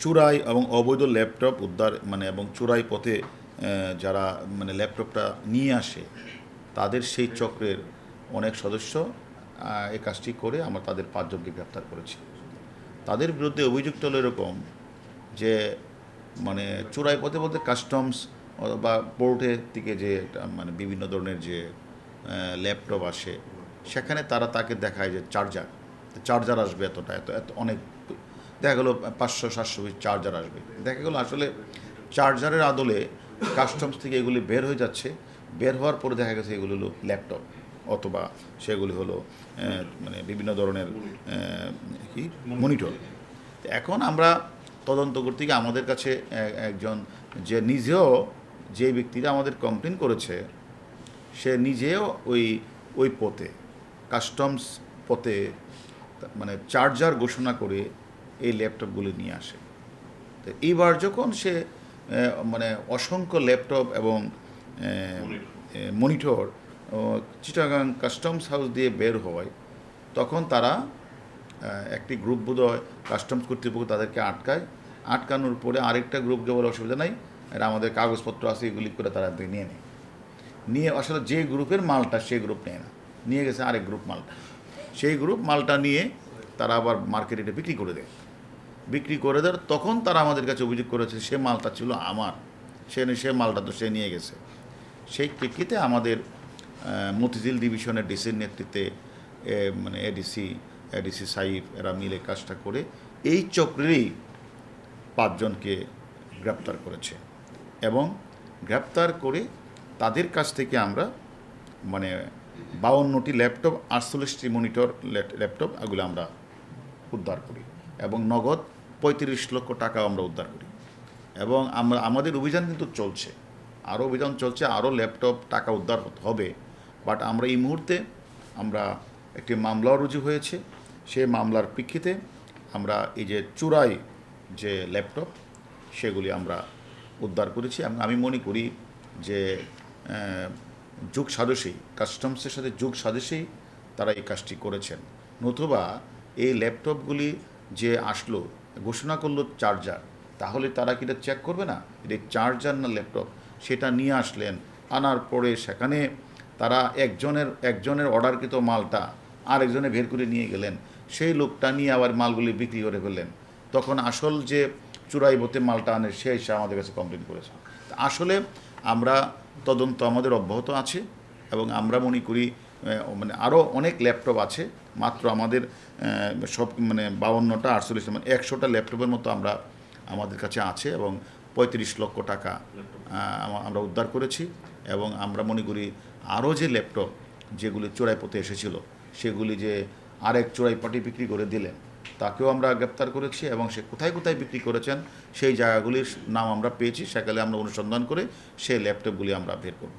চোরাই এবং অবৈধ ল্যাপটপ উদ্ধার এবং চোরাই পথে যারা ল্যাপটপটা নিয়ে আসে তাদের সেই চক্রের অনেক সদস্য এই কাজটি করে আমরা তাদের 5 জনকে গ্রেপ্তার করেছি। তাদের বিরুদ্ধে অভিযুক্ত হলো এরকম যে চোরাই পথে বলতে কাস্টমস বা পোর্টের থেকে যে বিভিন্ন ধরনের যে ল্যাপটপ আসে সেখানে তারা তাকে দেখায় যে চার্জার আসবে এতটা এত এত অনেক দেখা গেলো 500-700 পিস চার্জার আসবে। দেখা গেলো আসলে চার্জারের আদলে কাস্টমস থেকে এগুলি বের হয়ে যাচ্ছে, বের হওয়ার পরে দেখা গেছে এগুলো হলো ল্যাপটপ অথবা সেগুলি হলো বিভিন্ন ধরনের কি মনিটর। এখন আমরা তদন্ত করতে গিয়ে আমাদের কাছে একজন যে নিজেও যে ব্যক্তিরা আমাদের কমপ্লেন করেছে সে নিজেও ওই পথে কাস্টমস পথে চার্জার ঘোষণা করে এই ল্যাপটপগুলি নিয়ে আসে। তো এইবার যখন সে অসংখ্য ল্যাপটপ এবং মনিটর চিটাগাং কাস্টমস হাউস দিয়ে বের হয় তখন তারা একটি গ্রুপ বোধহয় কাস্টমস কর্তৃপক্ষ তাদেরকে আটকানোর পরে আরেকটা গ্রুপকে বলে অসুবিধা নাই, এটা আমাদের কাগজপত্র আছে, এগুলি করে তারা নিয়ে আসলে যে গ্রুপের মালটা সেই গ্রুপ নেয় না, নিয়ে গেছে আরেক গ্রুপ মালটা, সেই গ্রুপ মালটা নিয়ে তারা আবার মার্কেটে বিক্রি করে দেয়। তখন তারা আমাদের কাছে অভিযোগ করেছে সে মালটা ছিল আমার, সে মালটা তো সে নিয়ে গেছে। সেই প্রেক্ষিতে আমাদের মতিঝিল ডিভিশনের ডিসির নেতৃত্বে এডিসি সাইফ এরা মিলে কাজটা করে এই চক্রেরই 5 জনকে গ্রেপ্তার করেছে এবং গ্রেপ্তার করে তাদের কাছ থেকে আমরা 52টি ল্যাপটপ 48টি মনিটর ল্যাপটপ এগুলো আমরা উদ্ধার করি এবং নগদ 35 লক্ষ টাকা আমরা উদ্ধার করি। এবং আমাদের অভিযান কিন্তু চলছে, আরও অভিযান চলছে, আরও ল্যাপটপ টাকা উদ্ধার হবে। বাট আমরা এই মুহূর্তে একটি মামলাও রুজু হয়েছে, সেই মামলার প্রেক্ষিতে আমরা এই যে চোরাই যে ল্যাপটপ সেগুলি আমরা উদ্ধার করেছি। আমি মনে করি যে যুগ সাদৃশ্যই কাস্টমসের সাথে যুগ সাদৃশ্যই তারা এই কাজটি করেছেন। নতুবা এই ল্যাপটপগুলি যে আসলো ঘোষণা করলো চার্জার, তাহলে তারা কি এটা চেক করবে না এটা চার্জার না ল্যাপটপ? সেটা নিয়ে আসলেন, আনার পরে সেখানে তারা একজনের অর্ডারকৃত মালটা আরেকজনে বের করে নিয়ে গেলেন, সেই লোকটা নিয়ে আবার মালগুলি বিক্রি করে ফেললেন। তখন আসল যে চোরাই পথে মালটা আনে সে এসে আমাদের কাছে কমপ্লেন করেছে। আসলে আমরা তদন্ত আমাদের অব্যাহত আছে এবং আমরা মনে করি আরও অনেক ল্যাপটপ আছে, মাত্র আমাদের সব 52টা 48 100টা ল্যাপটপের মতো আমাদের কাছে আছে এবং 35 লক্ষ টাকা আমরা উদ্ধার করেছি। এবং আমরা মনে করি আরও যে ল্যাপটপ যেগুলি চোরাই পথে এসেছিল সেগুলি যে আরেক চোরাই পার্টি বিক্রি করে দিলেন তাকেও আমরা গ্রেপ্তার করেছি এবং সে কোথায় কোথায় বিক্রি করেছেন সেই জায়গাগুলির নাম আমরা পেয়েছি, সেকালে আমরা অনুসন্ধান করে সেই ল্যাপটপগুলি আমরা বের করব।